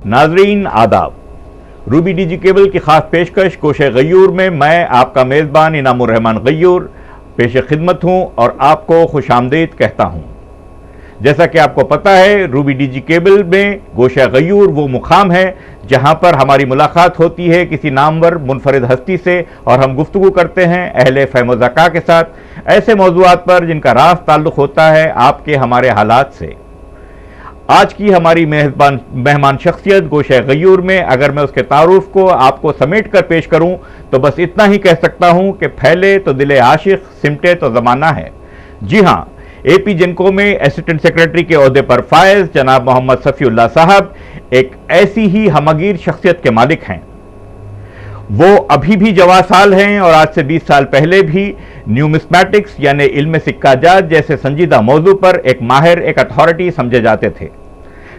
नाजरीन आदाब, रूबी डिजी केबल की खास पेशकश गोशे गयूर में मैं आपका मेज़बान इनामुर रहमान गयूर पेश खिदमत हूँ और आपको खुश आमदीद कहता हूँ। जैसा कि आपको पता है, रूबी डिजी केबल में गोशा गयूर वो मुकाम है जहाँ पर हमारी मुलाकात होती है किसी नामवर मुनफरिद हस्ती से और हम गुफ्तगू करते हैं अहले फ़हम व ज़का के साथ ऐसे मौज़ूआत पर जिनका रास ताल्लुक़ होता है आपके हमारे हालात से। आज की हमारी मेहमान शख्सियत गोशा गयूर में अगर मैं उसके तारुफ को आपको समेट कर पेश करूं तो बस इतना ही कह सकता हूं कि फैले तो दिले आशिक, सिमटे तो ज़माना है। जी हाँ, AP जिनको में असिस्टेंट सेक्रेटरी के ओहदे पर फायज जनाब मोहम्मद सफ़ीउल्लाह साहब एक ऐसी ही हमगीर शख्सियत के मालिक हैं। वो अभी भी जवासाल हैं और आज से 20 साल पहले भी न्यूमिस्मैटिक्स यानी इल्म सिक्काजात जैसे संजीदा मौजू पर एक माहिर, एक अथॉरिटी समझे जाते थे।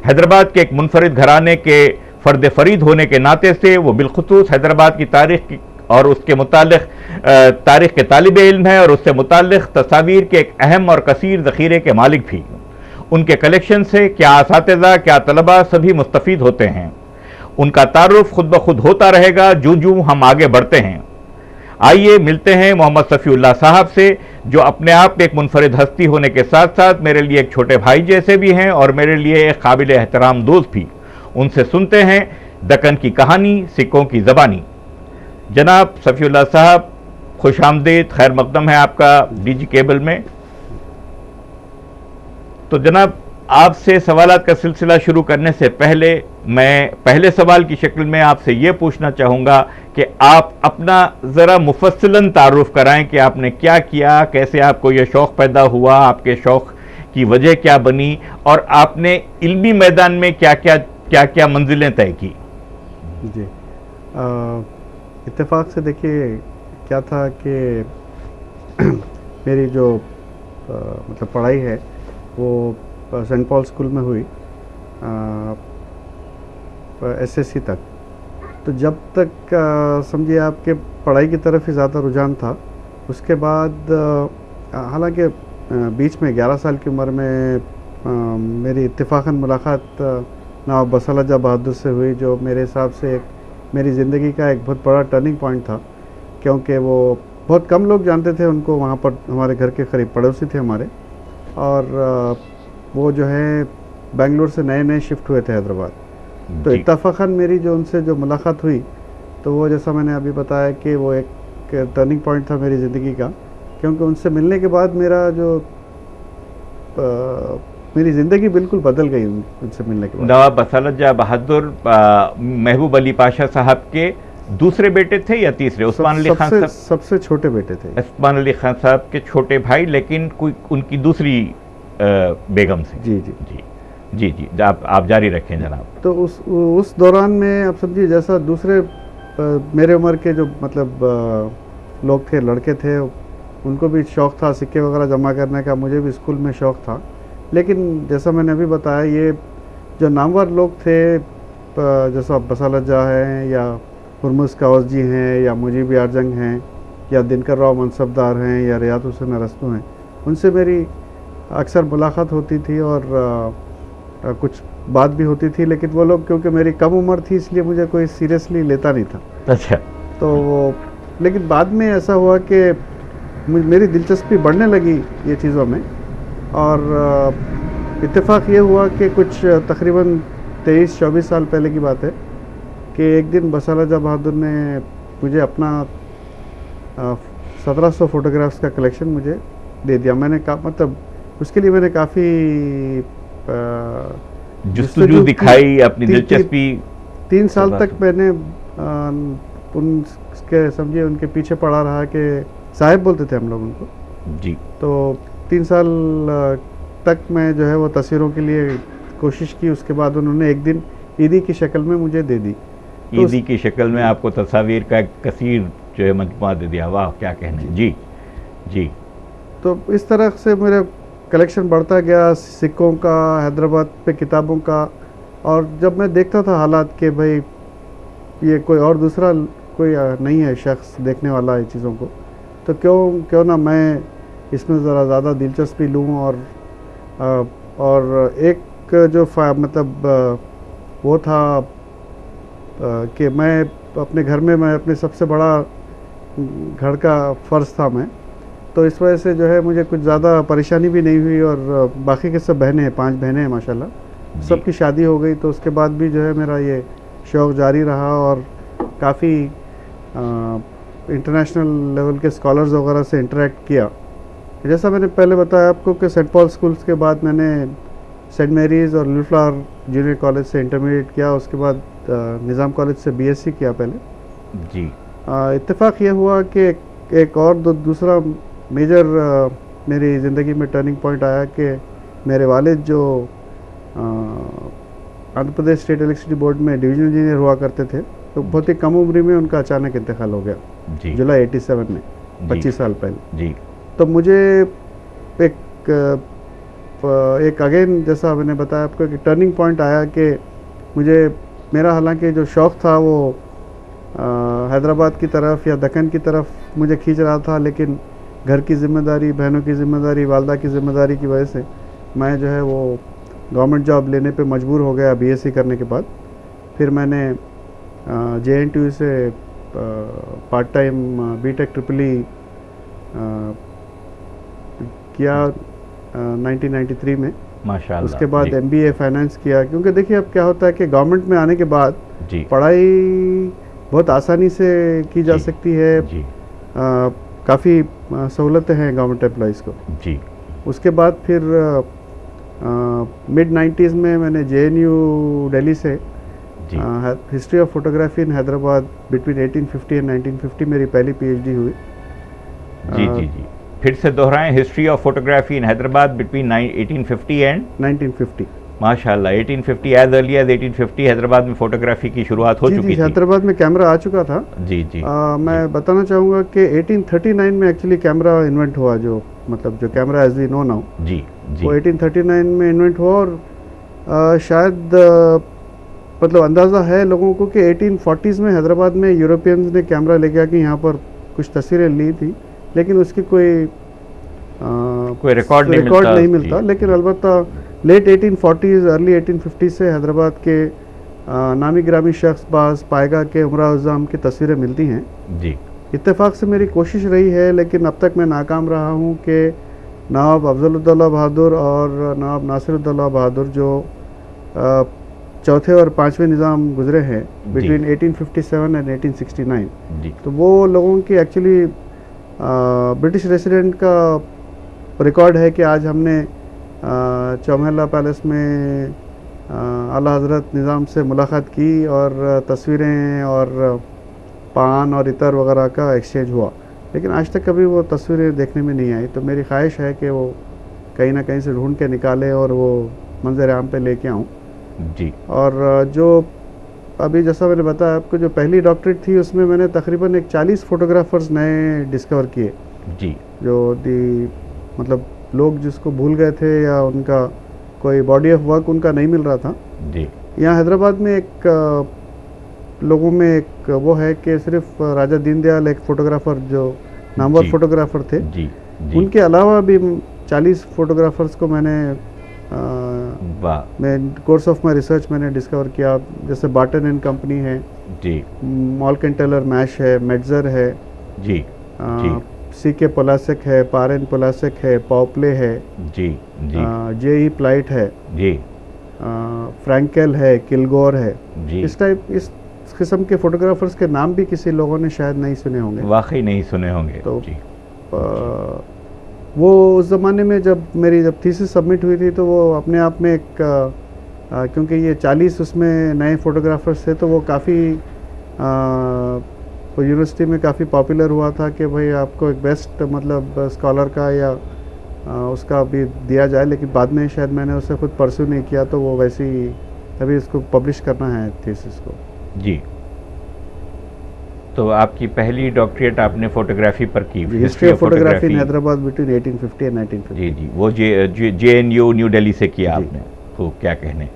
हैदराबाद के एक मुनफरिद घराने के फ़र्द फरीद होने के नाते से वो बिलखुसूस हैदराबाद की तारीख और उसके मुतालिक तारीख के तालिब इल्म है और उससे मुतालिक तस्वीर के एक अहम और कसीर ज़ख़ीरे के मालिक भी। उनके कलेक्शन से क्या असातिज़ा, क्या तलबा सभी मुस्तफ़ीद होते हैं। उनका तारुफ खुद ब खुद होता रहेगा जो जो हम आगे बढ़ते हैं। आइए मिलते हैं मोहम्मद सफ़ीउल्लाह साहब से, जो अपने आप में एक मुनफरिद हस्ती होने के साथ साथ मेरे लिए एक छोटे भाई जैसे भी हैं और मेरे लिए एक काबिल एहतराम दोस्त भी। उनसे सुनते हैं दक्कन की कहानी, सिक्कों की ज़बानी। जनाब सफ़ीउल्लाह साहब, खुश आमदीद, खैर मकदम है आपका डिजी केबल में। तो जनाब, आपसे सवालात का सिलसिला शुरू करने से पहले मैं पहले सवाल की शक्ल में आपसे ये पूछना चाहूँगा कि आप अपना ज़रा मुफस्सलन तारुफ कराएं कि आपने क्या किया, कैसे आपको ये शौक़ पैदा हुआ, आपके शौक़ की वजह क्या बनी और आपने इल्मी मैदान में क्या क्या मंजिलें तय की। जी, इत्तेफाक से देखिए क्या था कि मेरी जो मतलब पढ़ाई है वो सेंट पॉल स्कूल में हुई SSC तक। तो जब तक समझिए आपके पढ़ाई की तरफ ही ज़्यादा रुझान था। उसके बाद हालांकि बीच में 11 साल की उम्र में मेरी इत्तेफाकन मुलाकात नवाब बसलजा बहादुर से हुई, जो मेरे हिसाब से एक मेरी ज़िंदगी का एक बहुत बड़ा टर्निंग पॉइंट था, क्योंकि वो बहुत कम लोग जानते थे उनको। वहाँ पर हमारे घर के करीब पड़ोसी थे हमारे, और वो जो है बेंगलोर से नए नए शिफ्ट हुए थे हैदराबाद। तो इत्तफ़ाक़न मेरी जो उनसे जो मुलाकात हुई, तो वो जैसा मैंने अभी बताया कि वो एक टर्निंग पॉइंट था मेरी ज़िंदगी का, क्योंकि उनसे मिलने के बाद मेरा जो मेरी ज़िंदगी बिल्कुल बदल गई उनसे मिलने के बाद। नवाब बसलजा बहादुर महबूब अली पाशा साहब के दूसरे बेटे थे या तीसरे? उस्मान अली खान साहब सबसे छोटे बेटे थे। उस्मान अली खान साहब के छोटे भाई, लेकिन कोई उनकी दूसरी बेगम से। जी जी जी जी जी, आप जारी रखें जनाब। तो उस दौरान में आप समझिए जैसा दूसरे मेरे उम्र के जो मतलब लोग थे, लड़के थे, उनको भी शौक़ था सिक्के वगैरह जमा करने का, मुझे भी स्कूल में शौक़ था। लेकिन जैसा मैंने अभी बताया, ये जो नामवर लोग थे जैसा बसलजा हैं या हुरमुज़ कावस जी हैं या मुजीब यारजंग हैं या दिनकर राव मनसबदार हैं या रियात हुसैन अरस्तू हैं, उनसे मेरी अक्सर मुलाकात होती थी और कुछ बात भी होती थी। लेकिन वो लोग क्योंकि मेरी कम उम्र थी इसलिए मुझे कोई सीरियसली लेता नहीं था। अच्छा। तो वो, लेकिन बाद में ऐसा हुआ कि मेरी दिलचस्पी बढ़ने लगी ये चीज़ों में, और इत्तेफाक ये हुआ कि कुछ तकरीबन 23-24 साल पहले की बात है कि एक दिन बसलजा बहादुर ने मुझे अपना 1700 फ़ोटोग्राफ्स का कलेक्शन मुझे दे दिया। मैंने मतलब उसके लिए मैंने काफ़ी जुस्तजू दिखाई, अपनी दिलचस्पी। 3 साल तक मैंने उनके समझिए उनके पीछे पड़ा रहा कि साहिब बोलते थे हम लोग उनको। जी। तो 3 साल तक मैं जो है वो तस्वीरों के लिए कोशिश की। उसके बाद उन्होंने एक दिन ईदी की शक्ल में मुझे दे दी। तो ईदी की शक्ल में आपको तस्वीर का एक कसीर जो है मजमुआ दे दिया। वाह, क्या कहने। जी जी। तो इस तरह से मेरा कलेक्शन बढ़ता गया सिक्कों का, हैदराबाद पे किताबों का। और जब मैं देखता था हालात के भाई ये कोई और दूसरा कोई नहीं है शख्स देखने वाला है चीज़ों को, तो क्यों ना मैं इसमें ज़रा ज़्यादा दिलचस्पी लूँ। और एक जो मतलब वो था कि मैं अपने घर में, मैं अपने सबसे बड़ा घर का फ़र्ज था मैं, तो इस वजह से जो है मुझे कुछ ज़्यादा परेशानी भी नहीं हुई। और बाकी के सब बहनें हैं, 5 बहनें हैं माशाल्लाह, सबकी शादी हो गई। तो उसके बाद भी जो है मेरा ये शौक़ जारी रहा और काफ़ी इंटरनेशनल लेवल के स्कॉलर्स वगैरह से इंटरेक्ट किया। जैसा मैंने पहले बताया आपको कि सेंट पॉल स्कूल्स के बाद मैंने सेंट मेरीज़ और लिटिल फ्लावर जूनियर कॉलेज से इंटरमीडिएट किया, उसके बाद निज़ाम कॉलेज से बीएससी किया पहले जी। इत्तेफाक ये हुआ कि एक और दूसरा मेजर मेरी ज़िंदगी में टर्निंग पॉइंट आया कि मेरे वालिद जो Andhra Pradesh state electricity board में डिवीजन इंजीनियर हुआ करते थे, तो बहुत ही कम उम्र में उनका अचानक इंतकाल हो गया जुलाई 87 में, 25 साल पहले जी। तो मुझे एक अगेन जैसा मैंने बताया आपको कि टर्निंग पॉइंट आया कि मुझे मेरा हालांकि जो शौक़ था वो हैदराबाद की तरफ या दक्कन की तरफ मुझे खींच रहा था, लेकिन घर की ज़िम्मेदारी, बहनों की ज़िम्मेदारी, वालदा की ज़िम्मेदारी की वजह से मैं जो है वो गवर्नमेंट जॉब लेने पे मजबूर हो गया बीएससी करने के बाद। फिर मैंने JNTU से पार्ट टाइम बीटेक ट्रिपल किया 1993 में माशाअल्लाह। उसके बाद MBA फाइनेंस किया, क्योंकि देखिए अब क्या होता है कि गवर्नमेंट में आने के बाद पढ़ाई बहुत आसानी से की जा सकती है, काफ़ी सहूलतें हैं गवर्नमेंट एम्प्लॉइज़ को जी। उसके बाद फिर मिड 90s में मैंने JNU दिल्ली से history of photography in Hyderabad between 1850 and 1950 मेरी पहली PhD हुई जी जी जी। फिर से दोहराएं, history of photography in Hyderabad between 1850 and 1950 माशाल्लाह। 1850 एज अर्ली एज 1850 हैदराबाद में फोटोग्राफी की शुरुआत हो चुकी थी। हैदराबाद में कैमरा आ चुका था जी जी। मैं बताना चाहूँगा कि 1839 में एक्चुअली कैमरा इन्वेंट हुआ, जो मतलब जो camera as we know now जी जी, वो 1839 में इन्वेंट हुआ। और शायद मतलब अंदाज़ा है लोगों को कि 1840s में हैदराबाद में यूरोपियंस ने कैमरा लेके आके यहाँ पर कुछ तस्वीरें ली थी, लेकिन उसकी कोई रिकॉर्ड नहीं मिलता। लेकिन अलबत्ता लेट 1840s अर्ली 1850 से हैदराबाद के नामी ग्रामी शख्स बाज पाएगा के उमरा उज़्ज़ाम की तस्वीरें मिलती हैं जी। इत्तेफाक से मेरी कोशिश रही है, लेकिन अब तक मैं नाकाम रहा हूँ कि नवाब अफजल-उद-दौला बहादुर और नवाब नासिर-उद-दौला बहादुर जो चौथे और पाँचवें निज़ाम गुजरे हैं बिटवीन 1857 एंड 1869, तो वो लोगों की एक्चुअली ब्रिटिश रेसिडेंट का रिकॉर्ड है कि आज हमने चौमहला पैलेस में आला हज़रत निज़ाम से मुलाकात की और तस्वीरें और पान और इतर वगैरह का एक्सचेंज हुआ, लेकिन आज तक कभी वो तस्वीरें देखने में नहीं आई। तो मेरी ख्वाहिश है कि वो कहीं ना कहीं से ढूंढ के निकाले और वो मंजर आम पे लेके आऊँ जी। और जो अभी जैसा मैंने बताया आपको, जो पहली डॉक्टरेट थी उसमें मैंने तकरीबन एक 40 फोटोग्राफर्स नए डिस्कवर किए जी, जो मतलब लोग जिसको भूल गए थे या उनका कोई बॉडी ऑफ वर्क उनका नहीं मिल रहा था जी। यहाँ हैदराबाद में एक लोगों में एक वो है कि सिर्फ राजा दीनदयाल एक फोटोग्राफर जो नामवर फोटोग्राफर थे जी, जी। उनके अलावा भी 40 फोटोग्राफर्स को मैंने मैं कोर्स ऑफ माई रिसर्च मैंने डिस्कवर किया। जैसे बार्टन एंड कंपनी है जी, मॉल्कन टेलर मैश है, मेट्जर है जी, CK पोलासेक है, पारेन पोलासेक है, पॉपले है जी, जी। JE प्लाइट है जी, फ्रैंकेल है, किलगोर है जी। इस किस्म के फोटोग्राफर्स के नाम भी किसी लोगों ने शायद नहीं सुने होंगे, वाकई नहीं सुने होंगे तो जी। वो उस ज़माने में जब मेरी थीसिस सबमिट हुई थी तो वो अपने आप में एक क्योंकि ये 40 उसमें नए फोटोग्राफर्स थे, तो वो काफ़ी यूनिवर्सिटी में काफ़ी पॉपुलर हुआ था कि भाई आपको एक बेस्ट मतलब स्कॉलर का या उसका भी दिया जाए। लेकिन बाद में शायद मैंने उसे खुद परस्यू नहीं किया, तो वो वैसे ही अभी इसको पब्लिश करना है थीसिस को जी। तो आपकी पहली डॉक्टरेट आपने फोटोग्राफी पर की, history of photography in Hyderabad between 1850 and 1950 जी जी। वो JNU न्यू दिल्ली से किया आपने, तो क्या कहने।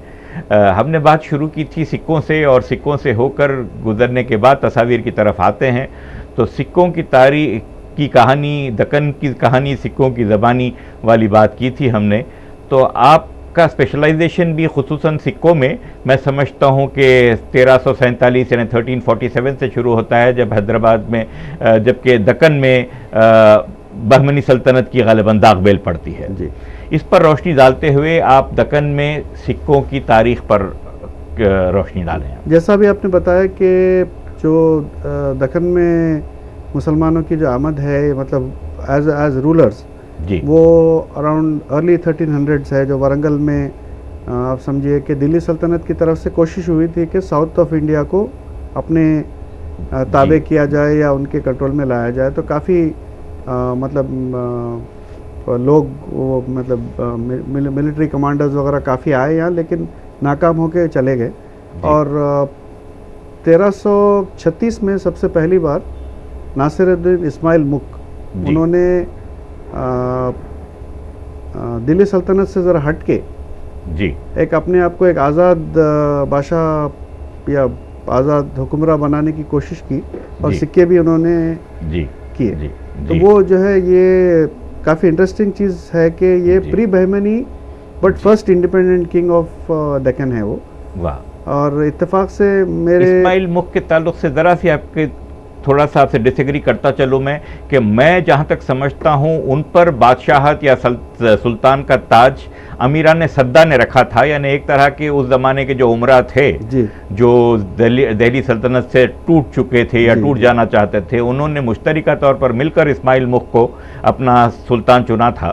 हमने बात शुरू की थी सिक्कों से, और सिक्कों से होकर गुजरने के बाद तस्वीर की तरफ आते हैं। तो सिक्कों की तारीख की कहानी, दक्कन की कहानी, सिक्कों की ज़बानी वाली बात की थी हमने। तो आप आपका स्पेशलाइजेशन भी खुसूसन सिक्कों में मैं समझता हूँ कि 1347 यानी 1347 से शुरू होता है, जब हैदराबाद में जबकि दक्कन में बहमनी सल्तनत की गालिबन दागबेल पड़ती है जी। इस पर रोशनी डालते हुए आप दक्कन में सिक्कों की तारीख पर रोशनी डालें। जैसा भी आपने बताया कि जो दक्कन में मुसलमानों की जो आमद है, मतलब एज रूलर्स जी, वो अराउंड अर्ली 1300s है, जो वारंगल में आप समझिए कि दिल्ली सल्तनत की तरफ से कोशिश हुई थी कि साउथ ऑफ इंडिया को अपने ताबे किया जाए या उनके कंट्रोल में लाया जाए। तो काफ़ी मतलब लोग वो मतलब मिलिट्री कमांडर्स वगैरह काफ़ी आए यहाँ, लेकिन नाकाम होके चले गए। और 1336 में सबसे पहली बार नासिरुद्दीन इस्माइल मुक उन्होंने दिल्ली सल्तनत से ज़रा हट के जी एक अपने आप को एक आज़ाद बादशाह या आज़ाद हुक्मरान बनाने की कोशिश की, और सिक्के भी उन्होंने किए। तो वो जो है ये काफ़ी इंटरेस्टिंग चीज़ है कि ये pre Bahmani but first independent king of Deccan है वो। वाह। और इत्तेफाक से मेरे इस्माइल मुक के ताल्लुक से ज़रा सी आपके थोड़ा सा आपसे डिसएग्री करता चलो मैं, कि मैं जहाँ तक समझता हूँ उन पर बादशाहत या सुल्तान का ताज अमीरान सद्दा ने रखा था, यानी एक तरह के उस ज़माने के जो उमरा थे जो दिल्ली सल्तनत से टूट चुके थे या टूट जाना चाहते थे, उन्होंने मुश्तरिका तौर पर मिलकर इस्माइल मुक को अपना सुल्तान चुना था।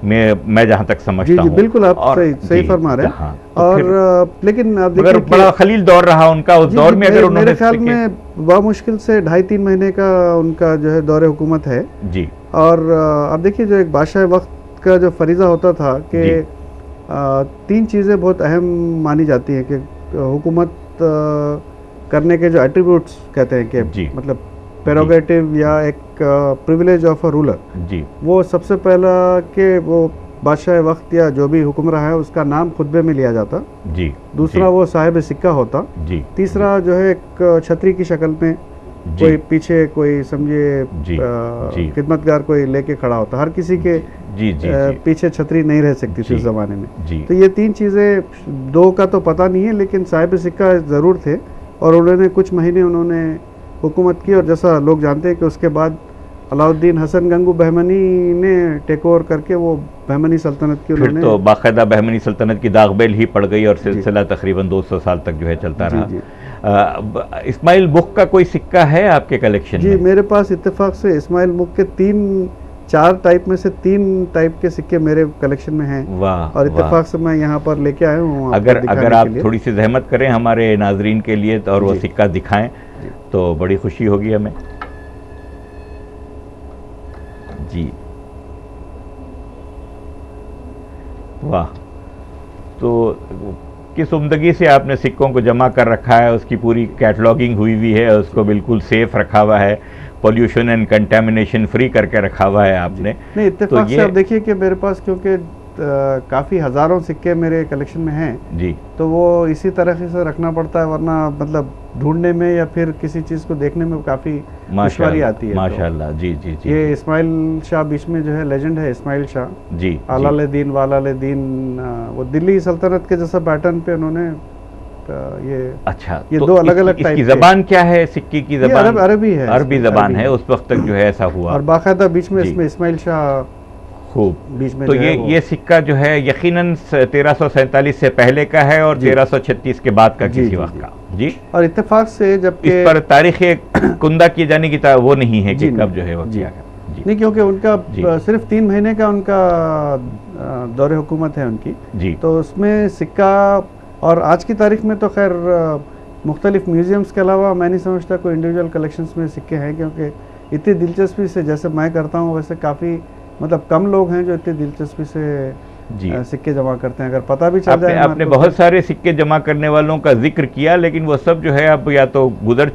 मैं जहाँ तक समझता हूँ। बिल्कुल आप सही फरमा रहे हैं। और लेकिन अब देखिए बड़ा खलील दौर रहा उनका, उस दौर में अगर उन्होंने मेरे ख्याल में बामुश्किल से 2.5-3 महीने का उनका जो है दौरे हुकूमत है जी। और अब देखिए जो एक बादशाह वक्त का जो फरीज़ा होता था कि 3 चीज़ें बहुत अहम मानी जाती हैं कि हुकूमत करने के जो एट्रीब्यूट्स कहते हैं कि मतलब प्रेरोगेटिव या एक प्रिविलेज ऑफ अ रूलर जी, वो सबसे पहला कि वो बादशाह वक्त या जो भी हुक्मरान है उसका नाम खुतबे में लिया जाता जी। दूसरा वो साहिब सिक्का होता जी। तीसरा जो है एक छतरी की शक्ल में कोई पीछे कोई समझिए खिदमतगार कोई लेके खड़ा होता। हर किसी के पीछे छतरी नहीं रह सकती थी उस ज़माने में। तो ये 3 चीज़ें, 2 का तो पता नहीं है लेकिन साहिब सिक्का ज़रूर थे, और उन्होंने कुछ महीने उन्होंने हुकूमत की। और जैसा लोग जानते हैं कि उसके बाद अलाउद्दीन हसन गंगू बहमनी ने टेक ओवर करके वो बहमनी सल्तनत की उन्होंने तो बाकायदा बहमनी सल्तनत की दागबेल ही पड़ गई और सिलसिला तकरीबन 200 साल तक जो है चलता रहा। इस्माइल मुक का कोई सिक्का है आपके कलेक्शन में? जी, मेरे पास इत्तेफाक से इस्माइल मुक के 3-4 टाइप में से 3 टाइप के सिक्के मेरे कलेक्शन में हैं। वाह। और इत्तेफाक से मैं यहाँ पर लेके आया हूँ। अगर आप थोड़ी सी जहमत करें हमारे नाजरीन के लिए और वो सिक्का दिखाएं तो बड़ी खुशी होगी हमें। जी वाह। तो किस उम्दगी से आपने सिक्कों को जमा कर रखा है, उसकी पूरी कैटलॉगिंग हुई हुई है, उसको बिल्कुल सेफ रखा हुआ है, पॉल्यूशन एंड कंटेमिनेशन फ्री करके रखा हुआ है आपने। नहीं, इत्तेफाक से आप देखिए कि मेरे पास क्योंकि काफ़ी हज़ारों सिक्के मेरे कलेक्शन में हैं जी, तो वो इसी तरह से रखना पड़ता है, वरना मतलब ढूंढने में या फिर किसी चीज़ को देखने में काफ़ी दुश्वारी आती है। माशाल्लाह। जी जी जी। ये इस्माइल शाह बीच में जो है लेजेंड है, इस्माइल शाह जी, आलाले दीन वालाले दीन, वो दिल्ली सल्तनत के जैसा पैटर्न पे उन्होंने ये अच्छा ये तो 2 अलग-अलग टाइप की ज़बान क्या है? सिक्के की ज़बान अरबी है, अरबी ज़बान है। उस वक्त तक जो है ऐसा हुआ, और बाकायदा बीच में इसमें इस्माइल शाह खूब बीच में। तो ये सिक्का जो है यकीनन 1347 से पहले का है और 1336 के बाद का किसी वक्त का। जी। और इत्तेफाक से जब इस पर तारीख कुंदा किए जाने की वो नहीं है कि कब जो है वो किया गया। नहीं, क्योंकि उनका सिर्फ 3 महीने का उनका दौरे हुकूमत है उनकी जी। तो उसमें सिक्का, और आज की तारीख में तो खैर मुख्तलिफ म्यूजियम्स के अलावा मैं नहीं समझता कोई इंडिविजुअल कलेक्शंस में सिक्के हैं, क्योंकि इतनी दिलचस्पी से जैसे मैं करता हूँ वैसे काफ़ी मतलब कम लोग हैं जो इतनी दिलचस्पी से सिक्के जमा करते हैं। अगर पता भी चल जाए, आपने बहुत सारे सिक्के जमा करने वालों का जिक्र किया, लेकिन वो सब जो है अब या तो गुजर चुके